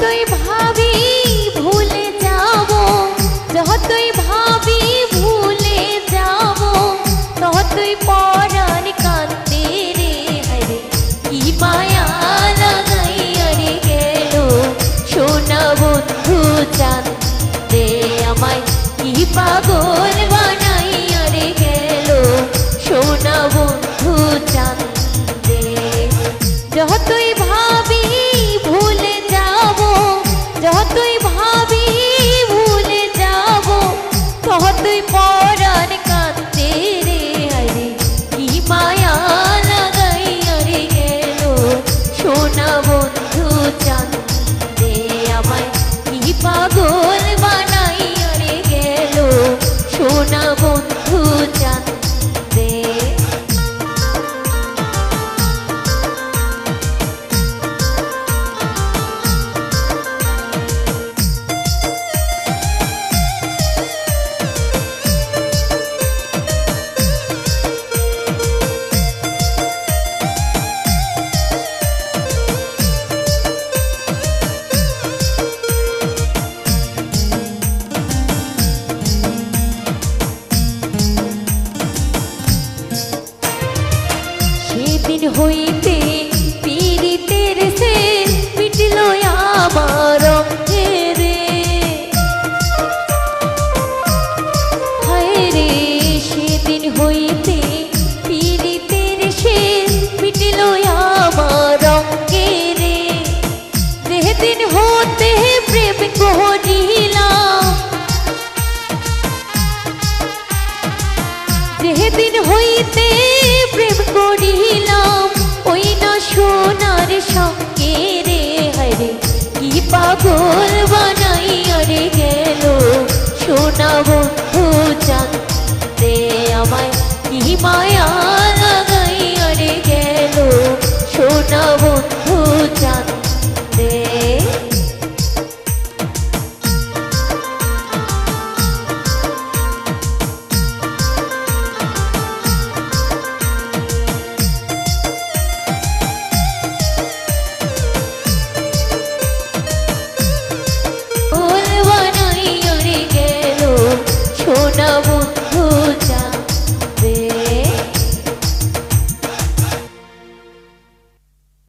যতই ভাবি ভুলে যাব, যতই ভাবি ভুলে যাব, ততই পরাণ কান্দে রে। হরে কি মায়া লাগাইয়া রে গেল সোনা বন্ধু চাঁদে, আমায় কি পাগল বানাইয়া রে গেল সোনা বন্ধু চাঁদে। যতই ভাবি ভুলে যাব, যতই ভাবি ভুলে যাব, ততই পরাণ কান্দে রে। হরে কি মায়া লাগাইয়া রে গেল সোনা বন্ধু চাঁদে, আমায় কি পাগল বানাইয়া রে গেল সোনা বন্ধু চাঁদে। সেদিন হইতে পীড়িতের সে মিটল আমার অঙ্গে রে। হায় রে সেদিন হইতে পীড়িতের সে মিটল আমার অঙ্গে রে। যেদিন হতে প্রেম করিলাম, যেদিন হইতে প্রেম করিলাম, ওই না সোনার সঙ্গে রে। হরে কি পাগল